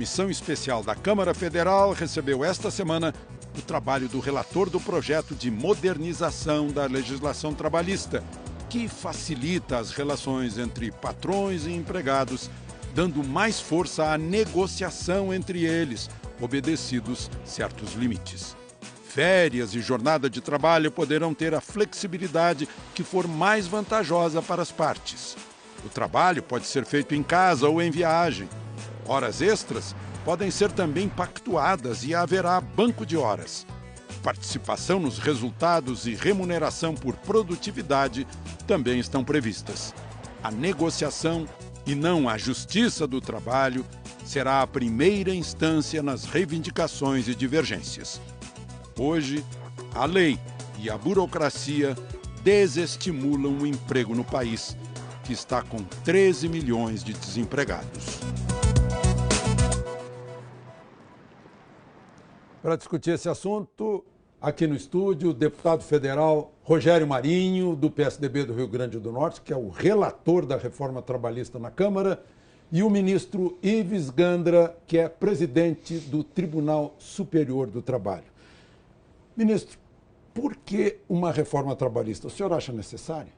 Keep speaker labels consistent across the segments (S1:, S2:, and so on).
S1: comissão especial da Câmara Federal recebeu esta semana o trabalho do relator do projeto de modernização da legislação trabalhista, que facilita as relações entre patrões e empregados, dando mais força à negociação entre eles, obedecidos certos limites. Férias e jornada de trabalho poderão ter a flexibilidade que for mais vantajosa para as partes. O trabalho pode ser feito em casa ou em viagem. Horas extras podem ser também pactuadas e haverá banco de horas. Participação nos resultados e remuneração por produtividade também estão previstas. A negociação, e não a Justiça do Trabalho, será a primeira instância nas reivindicações e divergências. Hoje, a lei e a burocracia desestimulam o emprego no país, que está com 13 milhões de desempregados. Para discutir esse assunto, aqui no estúdio, o deputado federal Rogério Marinho, do PSDB do Rio Grande do Norte, que é o relator da reforma trabalhista na Câmara, e o ministro Ives Gandra, que é presidente do Tribunal Superior do Trabalho. Ministro, por que uma reforma trabalhista? O senhor acha necessária?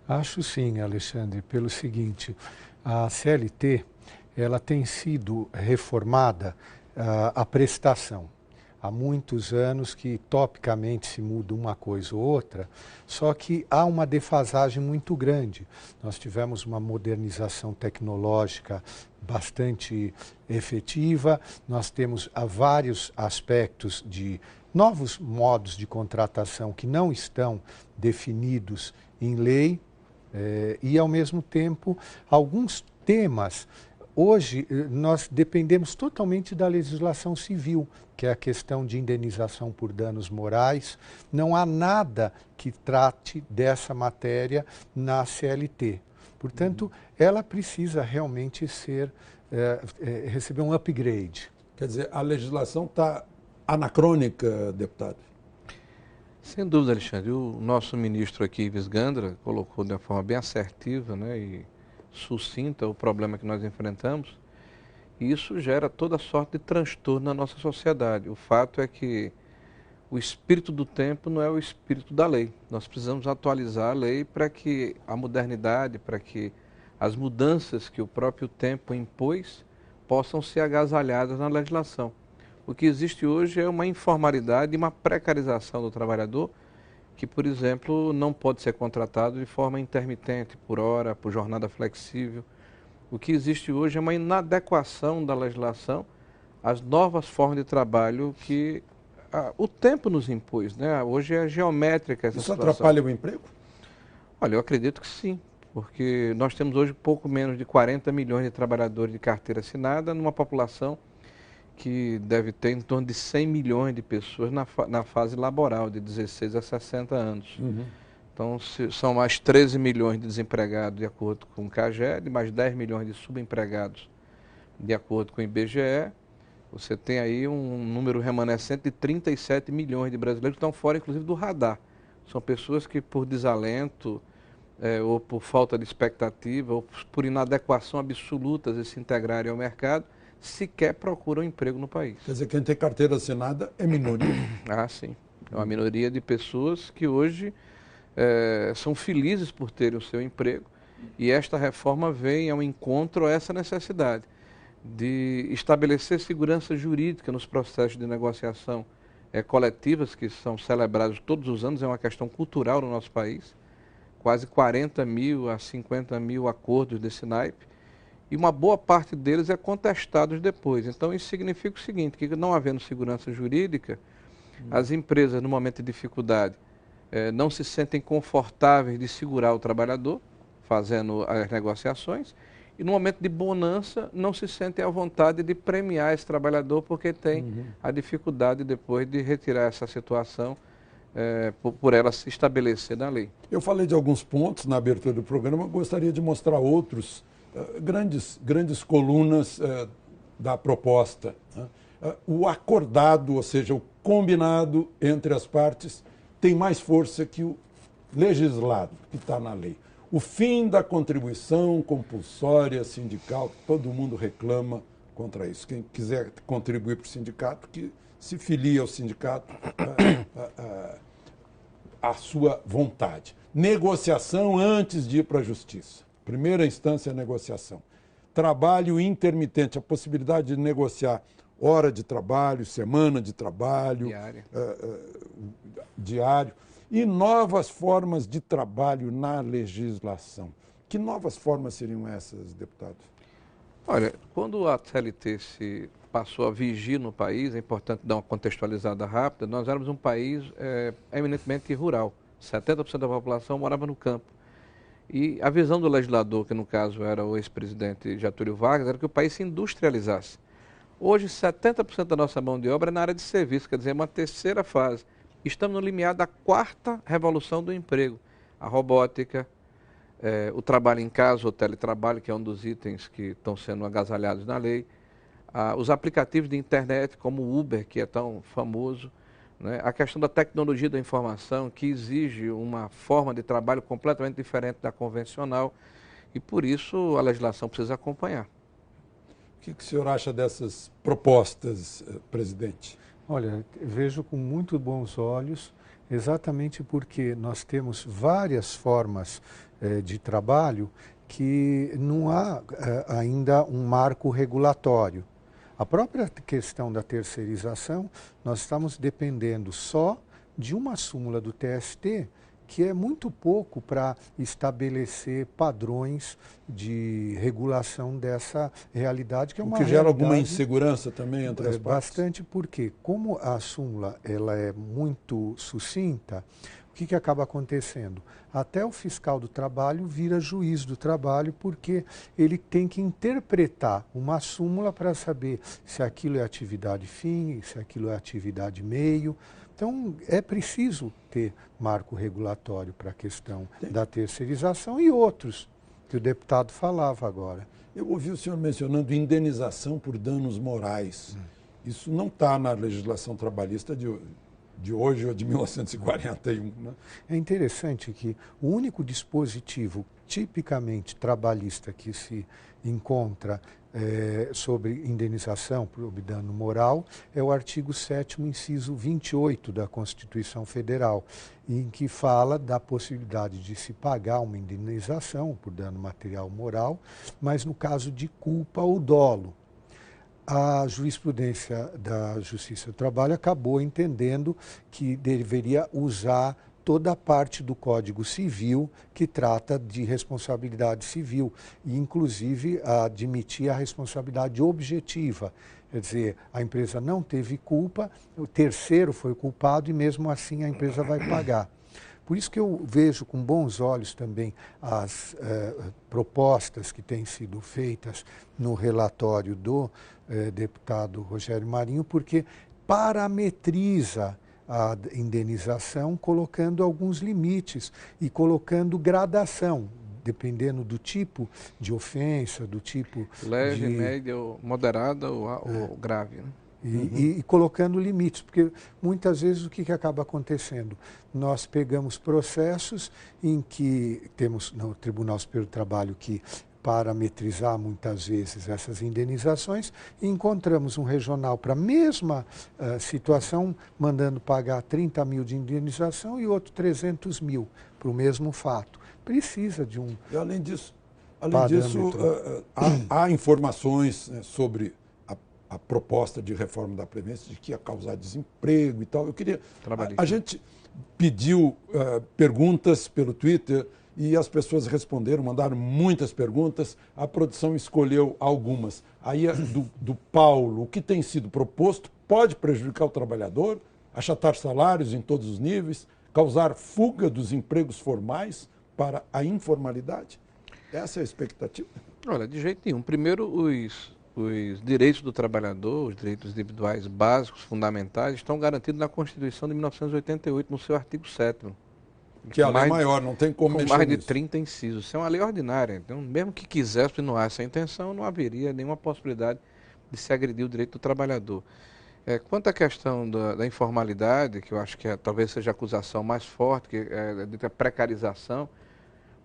S2: Acho sim, Alexandre, pelo seguinte, a CLT ela tem sido reformada a prestação. Há muitos anos que topicamente se muda uma coisa ou outra, só que há uma defasagem muito grande. Nós tivemos uma modernização tecnológica bastante efetiva, nós temos vários aspectos de novos modos de contratação que não estão definidos em lei e, ao mesmo tempo, alguns temas. Hoje, nós dependemos totalmente da legislação civil, que é a questão de indenização por danos morais. Não há nada que trate dessa matéria na CLT. Portanto, ela precisa realmente receber um upgrade.
S1: Quer dizer, a legislação está anacrônica, deputado?
S3: Sem dúvida, Alexandre. O nosso ministro aqui, Ives Gandra, colocou de uma forma bem assertiva, né, e sucinta o problema que nós enfrentamos. E isso gera toda sorte de transtorno na nossa sociedade. O fato é que o espírito do tempo não é o espírito da lei. Nós precisamos atualizar a lei para que a modernidade, para que as mudanças que o próprio tempo impôs possam ser agasalhadas na legislação. O que existe hoje é uma informalidade e uma precarização do trabalhador que, por exemplo, não pode ser contratado de forma intermitente, por hora, por jornada flexível. O que existe hoje é uma inadequação da legislação às novas formas de trabalho que o tempo nos impôs, né? Hoje é geométrica essa situação.
S1: Isso atrapalha o emprego?
S3: Olha, eu acredito que sim, porque nós temos hoje pouco menos de 40 milhões de trabalhadores de carteira assinada numa população que deve ter em torno de 100 milhões de pessoas na fase laboral, de 16 a 60 anos. Uhum. Então, são mais 13 milhões de desempregados, de acordo com o CAGED, mais 10 milhões de subempregados, de acordo com o IBGE. Você tem aí um número remanescente de 37 milhões de brasileiros que estão fora, inclusive, do radar. São pessoas que, por desalento, ou por falta de expectativa, ou por inadequação absoluta de se integrarem ao mercado, sequer procuram emprego no país.
S1: Quer dizer, quem tem carteira assinada é minoria?
S3: Ah, sim. É uma minoria de pessoas que hoje são felizes por terem o seu emprego, e esta reforma vem ao encontro a essa necessidade de estabelecer segurança jurídica nos processos de negociação coletivas que são celebrados todos os anos. É uma questão cultural no nosso país, quase 40 mil a 50 mil acordos desse naipe, e uma boa parte deles é contestados depois. Então isso significa o seguinte, que não havendo segurança jurídica, as empresas no momento de dificuldade não se sentem confortáveis de segurar o trabalhador, fazendo as negociações, e no momento de bonança não se sentem à vontade de premiar esse trabalhador porque tem a dificuldade depois de retirar essa situação por ela se estabelecer na lei.
S1: Eu falei de alguns pontos na abertura do programa, gostaria de mostrar outros grandes colunas da proposta. O acordado, ou seja, o combinado entre as partes, tem mais força que o legislado, que está na lei. O fim da contribuição compulsória sindical, todo mundo reclama contra isso. Quem quiser contribuir para o sindicato, que se filie ao sindicato à sua vontade. Negociação antes de ir para a justiça. Primeira instância é a negociação. Trabalho intermitente, a possibilidade de negociar hora de trabalho, semana de trabalho, diário, e novas formas de trabalho na legislação. Que novas formas seriam essas, deputado?
S3: Olha, quando a CLT se passou a vigir no país, é importante dar uma contextualizada rápida, nós éramos um país eminentemente rural. 70% da população morava no campo. E a visão do legislador, que no caso era o ex-presidente Getúlio Vargas, era que o país se industrializasse. Hoje, 70% da nossa mão de obra é na área de serviço, quer dizer, é uma terceira fase. Estamos no limiar da quarta revolução do emprego. A robótica, o trabalho em casa, o teletrabalho, que é um dos itens que estão sendo agasalhados na lei, os aplicativos de internet, como o Uber, que é tão famoso, né? A questão da tecnologia da informação, que exige uma forma de trabalho completamente diferente da convencional, e por isso a legislação precisa acompanhar.
S1: O que o senhor acha dessas propostas, presidente?
S2: Olha, vejo com muito bons olhos, exatamente porque nós temos várias formas de trabalho que não há ainda um marco regulatório. A própria questão da terceirização, nós estamos dependendo só de uma súmula do TST, que é muito pouco para estabelecer padrões de regulação dessa realidade, que é uma
S1: realidade... O que gera alguma insegurança também entre as partes?
S2: Bastante, porque como a súmula ela é muito sucinta, o que acaba acontecendo? Até o fiscal do trabalho vira juiz do trabalho, porque ele tem que interpretar uma súmula para saber se aquilo é atividade fim, se aquilo é atividade meio. Então, é preciso ter marco regulatório para a questão da terceirização e outros, que o deputado falava agora.
S1: Eu ouvi o senhor mencionando indenização por danos morais. Isso não está na legislação trabalhista de hoje ou de 1941. Né?
S2: É interessante que o único dispositivo tipicamente trabalhista que se encontra sobre indenização por dano moral é o artigo 7º, inciso 28 da Constituição Federal, em que fala da possibilidade de se pagar uma indenização por dano material moral, mas no caso de culpa ou dolo. A jurisprudência da Justiça do Trabalho acabou entendendo que deveria usar toda a parte do Código Civil que trata de responsabilidade civil e, inclusive, admitir a responsabilidade objetiva. Quer dizer, a empresa não teve culpa, o terceiro foi culpado e, mesmo assim, a empresa vai pagar. Por isso que eu vejo com bons olhos também as propostas que têm sido feitas no relatório do deputado Rogério Marinho, porque parametriza a indenização colocando alguns limites e colocando gradação, dependendo do tipo de ofensa, do tipo
S3: leve, média, moderada ou grave, né?
S2: E colocando limites, porque muitas vezes o que acaba acontecendo? Nós pegamos processos em que temos no Tribunal Superior do Trabalho que parametrizar muitas vezes essas indenizações e encontramos um regional para a mesma situação, mandando pagar 30 mil de indenização e outro 300 mil para o mesmo fato. Precisa de um
S1: E além disso há informações sobre a proposta de reforma da Previdência de que ia causar desemprego e tal. Eu queria... A gente pediu perguntas pelo Twitter e as pessoas responderam, mandaram muitas perguntas, a produção escolheu algumas. Aí do Paulo, o que tem sido proposto pode prejudicar o trabalhador, achatar salários em todos os níveis, causar fuga dos empregos formais para a informalidade? Essa é a expectativa?
S3: Olha, de jeito nenhum. Primeiro, os direitos do trabalhador, os direitos individuais básicos, fundamentais, estão garantidos na Constituição de 1988, no seu artigo 7º.
S1: Que é a lei maior, não tem como mexer
S3: com mais de
S1: nisso.
S3: 30 incisos. Isso é uma lei ordinária. Então, mesmo que quisesse não há essa intenção, não haveria nenhuma possibilidade de se agredir o direito do trabalhador. Quanto à questão da informalidade, que eu acho que talvez seja a acusação mais forte, que é a precarização,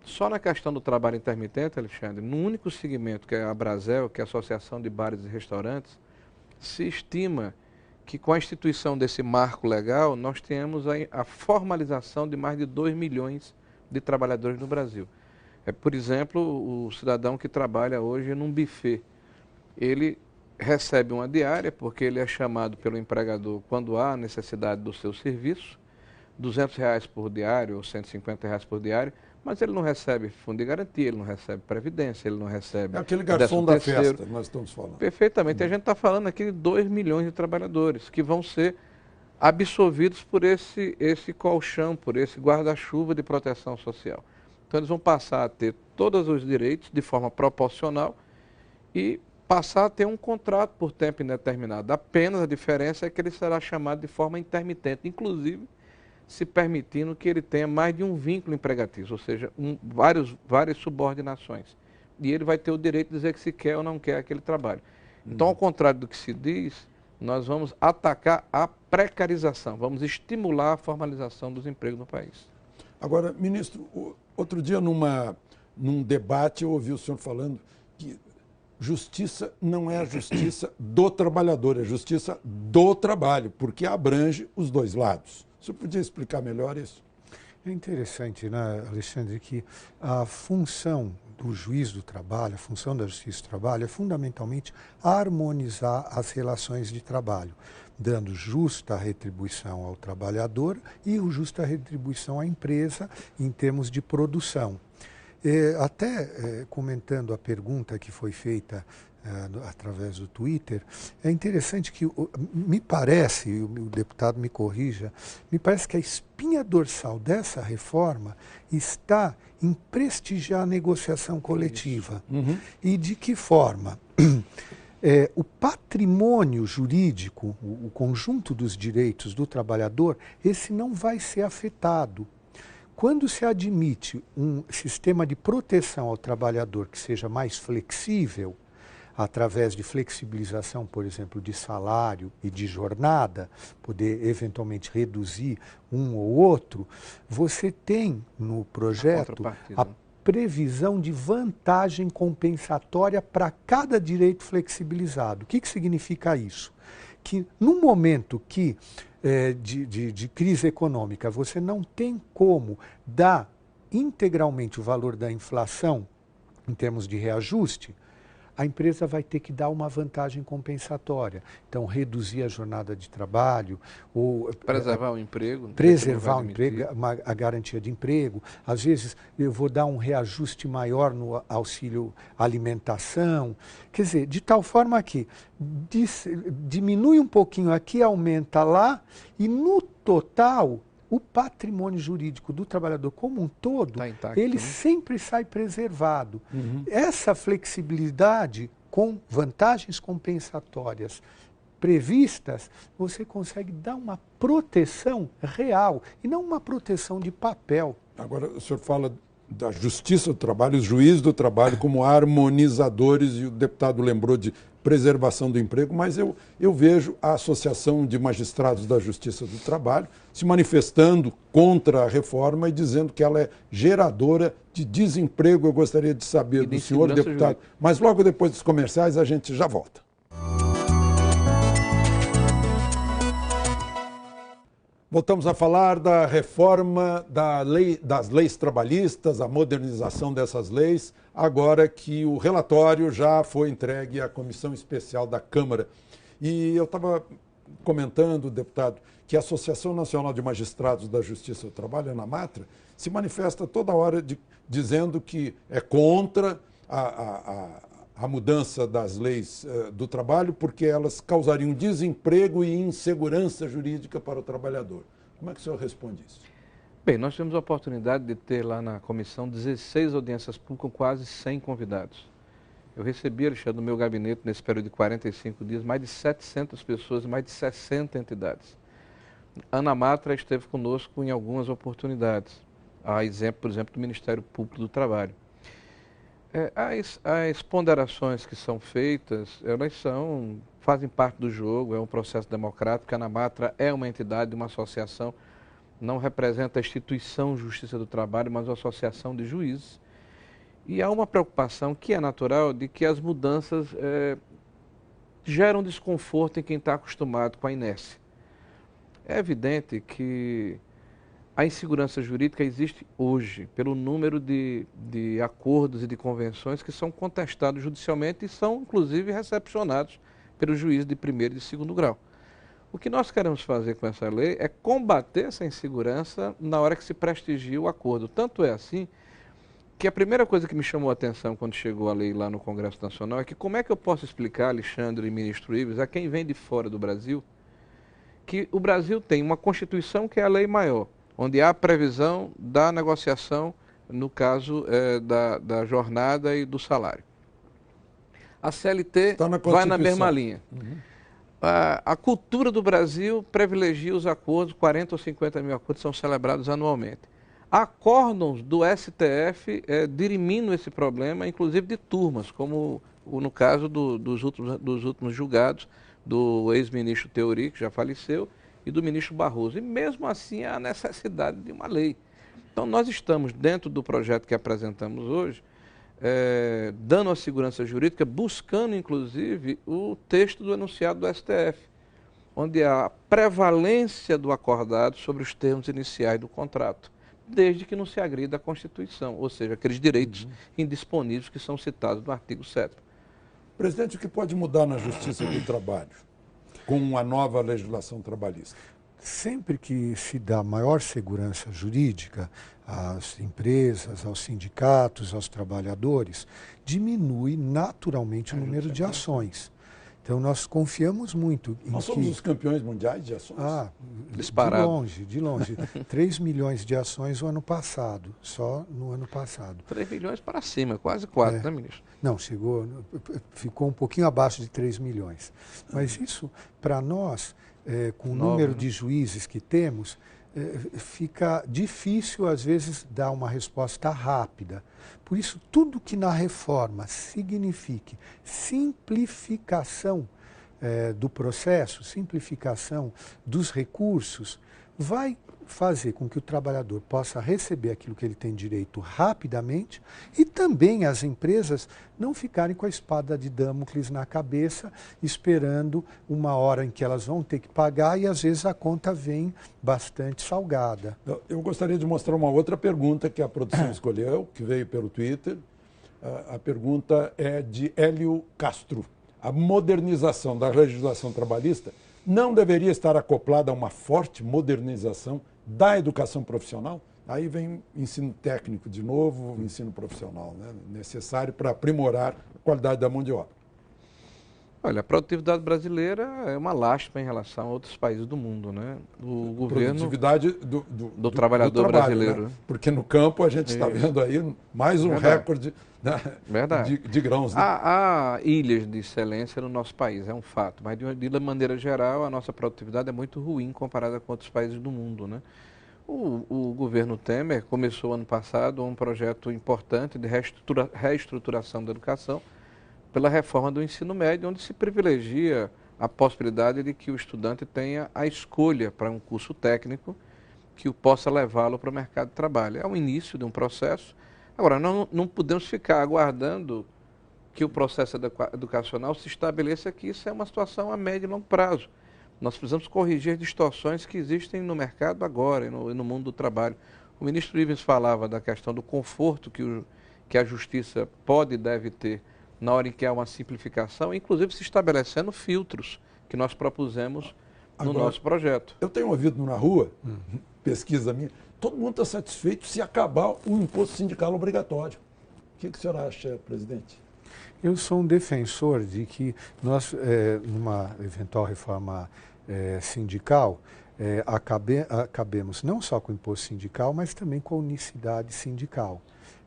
S3: Só na questão do trabalho intermitente, Alexandre, no único segmento que é a Abrazel, que é a Associação de Bares e Restaurantes, se estima que com a instituição desse marco legal, nós temos a formalização de mais de 2 milhões de trabalhadores no Brasil. Por exemplo, o cidadão que trabalha hoje num buffet, ele recebe uma diária, porque ele é chamado pelo empregador quando há necessidade do seu serviço, R$ 200 por diário ou R$ 150 por diário, mas ele não recebe fundo de garantia, ele não recebe previdência, ele não recebe...
S1: É aquele garçom da festa que nós estamos falando.
S3: Perfeitamente. A gente está falando aqui de 2 milhões de trabalhadores que vão ser absorvidos por esse colchão, por esse guarda-chuva de proteção social. Então eles vão passar a ter todos os direitos de forma proporcional e passar a ter um contrato por tempo indeterminado. Apenas a diferença é que ele será chamado de forma intermitente, inclusive se permitindo que ele tenha mais de um vínculo empregatício, ou seja, várias subordinações. E ele vai ter o direito de dizer que se quer ou não quer aquele trabalho. Então, ao contrário do que se diz, nós vamos atacar a precarização, vamos estimular a formalização dos empregos no país.
S1: Agora, ministro, outro dia num debate eu ouvi o senhor falando que justiça não é a justiça do trabalhador, é a justiça do trabalho, porque abrange os dois lados. O senhor podia explicar melhor isso?
S2: É interessante, né, Alexandre, que a função do juiz do trabalho, a função da justiça do trabalho é fundamentalmente harmonizar as relações de trabalho, dando justa retribuição ao trabalhador e justa retribuição à empresa em termos de produção. Comentando a pergunta que foi feita através do Twitter, é interessante que, me parece, e o deputado me corrija, me parece que a espinha dorsal dessa reforma está em prestigiar a negociação coletiva. Uhum. E de que forma? O patrimônio jurídico, o conjunto dos direitos do trabalhador, esse não vai ser afetado. Quando se admite um sistema de proteção ao trabalhador que seja mais flexível, através de flexibilização, por exemplo, de salário e de jornada, poder eventualmente reduzir um ou outro, você tem no projeto a previsão de vantagem compensatória para cada direito flexibilizado. O que significa isso? Que no momento que de crise econômica você não tem como dar integralmente o valor da inflação em termos de reajuste, a empresa vai ter que dar uma vantagem compensatória. Então, reduzir a jornada de trabalho, ou
S3: preservar o emprego.
S2: Preservar o emprego, a garantia de emprego. Às vezes, eu vou dar um reajuste maior no auxílio alimentação. Quer dizer, de tal forma que diminui um pouquinho aqui, aumenta lá, e no total, o patrimônio jurídico do trabalhador como um todo, tá intacto, ele sempre sai preservado. Uhum. Essa flexibilidade com vantagens compensatórias previstas, você consegue dar uma proteção real e não uma proteção de papel.
S1: Agora, o senhor fala da justiça do trabalho, os juízes do trabalho como harmonizadores, e o deputado lembrou de preservação do emprego, mas eu vejo a Associação de Magistrados da Justiça do Trabalho se manifestando contra a reforma e dizendo que ela é geradora de desemprego. Eu gostaria de saber do senhor deputado, mas logo depois dos comerciais a gente já volta. Voltamos a falar da reforma das leis trabalhistas, a modernização dessas leis, agora que o relatório já foi entregue à Comissão Especial da Câmara. E eu estava comentando, deputado, que a Associação Nacional de Magistrados da Justiça do Trabalho, a ANAMATRA, se manifesta toda hora dizendo que é contra a mudança das leis do trabalho, porque elas causariam desemprego e insegurança jurídica para o trabalhador. Como é que o senhor responde isso?
S3: Bem, nós tivemos a oportunidade de ter lá na comissão 16 audiências públicas com quase 100 convidados. Eu recebi, Alexandre, no meu gabinete, nesse período de 45 dias, mais de 700 pessoas, mais de 60 entidades. A ANAMATRA esteve conosco em algumas oportunidades, a exemplo, por exemplo, do Ministério Público do Trabalho. As ponderações que são feitas, elas fazem parte do jogo, é um processo democrático. A ANAMATRA é uma entidade, uma associação não representa a instituição Justiça do Trabalho, mas a associação de juízes. E há uma preocupação que é natural de que as mudanças geram desconforto em quem está acostumado com a inércia. É evidente que a insegurança jurídica existe hoje pelo número de acordos e de convenções que são contestados judicialmente e são, inclusive, recepcionados pelo juiz de primeiro e de segundo grau. O que nós queremos fazer com essa lei é combater essa insegurança na hora que se prestigia o acordo. Tanto é assim que a primeira coisa que me chamou a atenção quando chegou a lei lá no Congresso Nacional é que como é que eu posso explicar, Alexandre e ministro Ives, a quem vem de fora do Brasil, que o Brasil tem uma Constituição que é a lei maior, onde há a previsão da negociação, no caso da jornada e do salário. A CLT vai na mesma linha.
S1: Uhum.
S3: A cultura do Brasil privilegia os acordos, 40 ou 50 mil acordos são celebrados anualmente. Acórdãos do STF diriminam esse problema, inclusive de turmas, como no caso dos últimos julgados do ex-ministro Teori, que já faleceu, e do ministro Barroso. E mesmo assim há necessidade de uma lei. Então nós estamos, dentro do projeto que apresentamos hoje, dando a segurança jurídica, buscando inclusive o texto do enunciado do STF, onde há a prevalência do acordado sobre os termos iniciais do contrato, desde que não se agrida à Constituição, ou seja, aqueles direitos indisponíveis que são citados no artigo 7º.
S1: Presidente, o que pode mudar na Justiça do Trabalho com a nova legislação trabalhista?
S2: Sempre que se dá maior segurança jurídica às empresas, aos sindicatos, aos trabalhadores, diminui naturalmente o número de ações. Então nós confiamos muito em
S1: Nós somos os campeões mundiais de ações?
S3: Disparado.
S2: De longe. 3 milhões de ações o ano passado, só no ano passado.
S3: 3 milhões para cima, quase 4, né, ministro?
S2: Não, ficou um pouquinho abaixo de 3 milhões. Mas isso, para nós, com o número de juízes que temos, fica difícil, às vezes, dar uma resposta rápida. Por isso, tudo que na reforma signifique simplificação do processo, simplificação dos recursos, vai fazer com que o trabalhador possa receber aquilo que ele tem direito rapidamente e também as empresas não ficarem com a espada de Damocles na cabeça, esperando uma hora em que elas vão ter que pagar e às vezes a conta vem bastante salgada.
S1: Eu gostaria de mostrar uma outra pergunta que a produção escolheu, que veio pelo Twitter. A pergunta é de Hélio Castro. A modernização da legislação trabalhista não deveria estar acoplada a uma forte modernização da educação profissional? Aí vem ensino técnico de novo, ensino profissional, né? Necessário para aprimorar a qualidade da mão de obra.
S3: Olha, a produtividade brasileira é uma lástima em relação a outros países do mundo, né? O governo...
S1: Produtividade
S3: do trabalhador
S1: trabalho,
S3: brasileiro.
S1: Né? Porque no campo a gente está vendo aí mais um recorde, né? de grãos. Né?
S3: Há ilhas de excelência no nosso país, é um fato, mas de maneira geral a nossa produtividade é muito ruim comparada com outros países do mundo, né? O governo Temer começou ano passado um projeto importante de reestruturação da educação pela reforma do ensino médio, onde se privilegia a possibilidade de que o estudante tenha a escolha para um curso técnico que o possa levá-lo para o mercado de trabalho. É o início de um processo. Agora, não podemos ficar aguardando que o processo educacional se estabeleça, que isso é uma situação a médio e longo prazo. Nós precisamos corrigir distorções que existem no mercado agora e no mundo do trabalho. O ministro Ivens falava da questão do conforto que a justiça pode e deve ter na hora em que há uma simplificação, inclusive se estabelecendo filtros que nós propusemos no nosso projeto.
S1: Eu tenho ouvido na rua, pesquisa minha, todo mundo está satisfeito se acabar o imposto sindical obrigatório. O que o senhor acha, presidente?
S2: Eu sou um defensor de que nós, numa eventual reforma sindical, acabemos não só com o imposto sindical, mas também com a unicidade sindical.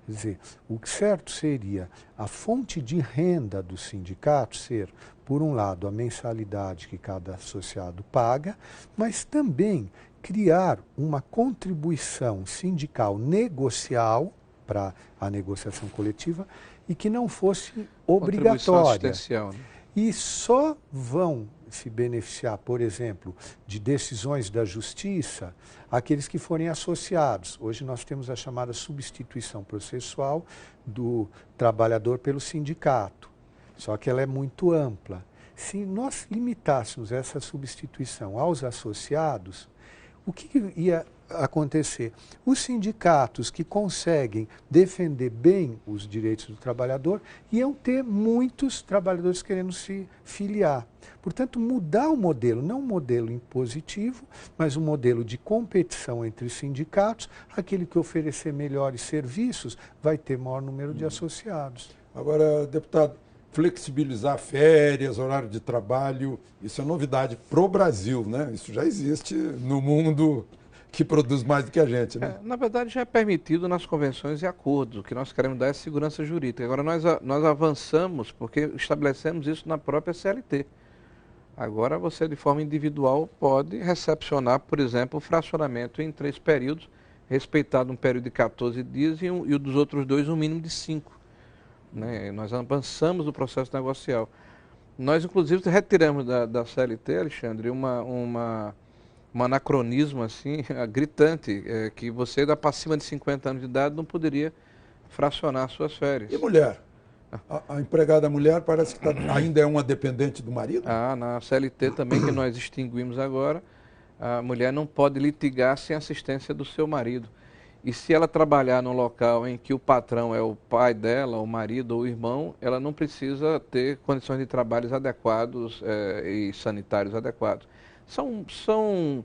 S2: Quer dizer, o certo seria a fonte de renda do sindicato ser, por um lado, a mensalidade que cada associado paga, mas também criar uma contribuição sindical negocial para a negociação coletiva e que não fosse obrigatória.
S3: Assistencial, né?
S2: E só vão se beneficiar, por exemplo, de decisões da justiça aqueles que forem associados. Hoje nós temos a chamada substituição processual do trabalhador pelo sindicato, só que ela é muito ampla. Se nós limitássemos essa substituição aos associados, o que ia acontecer? Os sindicatos que conseguem defender bem os direitos do trabalhador iam ter muitos trabalhadores querendo se filiar. Portanto, mudar o modelo, não um modelo impositivo, mas um modelo de competição entre os sindicatos, aquele que oferecer melhores serviços vai ter maior número de associados.
S1: Agora, deputado, flexibilizar férias, horário de trabalho, isso é novidade para o Brasil, né? Isso já existe no mundo que produz mais do que a gente, né?
S3: Na verdade, já é permitido nas convenções e acordos. O que nós queremos dar é segurança jurídica. Agora, nós avançamos porque estabelecemos isso na própria CLT. Agora, você, de forma individual, pode recepcionar, por exemplo, o fracionamento em 3 períodos, respeitado um período de 14 dias e o dos outros 2 um mínimo de 5. Né? Nós avançamos no processo negocial. Nós, inclusive, retiramos da CLT, Alexandre, um anacronismo assim, gritante, que você, acima de 50 anos de idade, não poderia fracionar suas férias.
S1: E mulher? A empregada mulher parece que ainda é uma dependente do marido?
S3: Na CLT também, que nós extinguimos agora, a mulher não pode litigar sem assistência do seu marido. E se ela trabalhar num local em que o patrão é o pai dela, o marido ou o irmão, ela não precisa ter condições de trabalhos adequados e sanitários adequados. São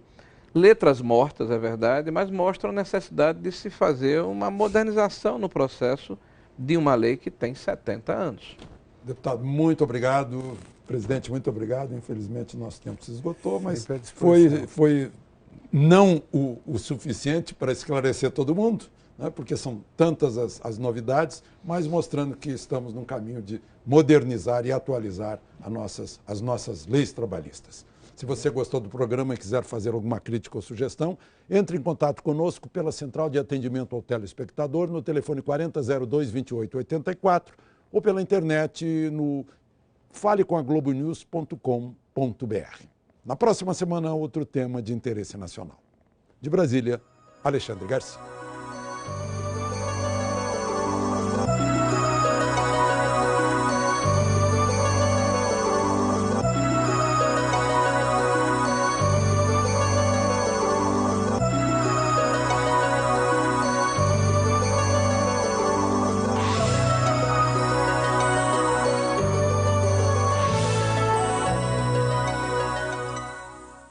S3: letras mortas, é verdade, mas mostram a necessidade de se fazer uma modernização no processo de uma lei que tem 70 anos.
S1: Deputado, muito obrigado. Presidente, muito obrigado. Infelizmente, nosso tempo se esgotou, mas foi não o suficiente para esclarecer todo mundo, né? Porque são tantas as novidades, mas mostrando que estamos num caminho de modernizar e atualizar as nossas leis trabalhistas. Se você gostou do programa e quiser fazer alguma crítica ou sugestão, entre em contato conosco pela Central de Atendimento ao Telespectador no telefone 4002-2884 ou pela internet no falecomaglobonews.com.br. Na próxima semana, outro tema de interesse nacional. De Brasília, Alexandre Garcia.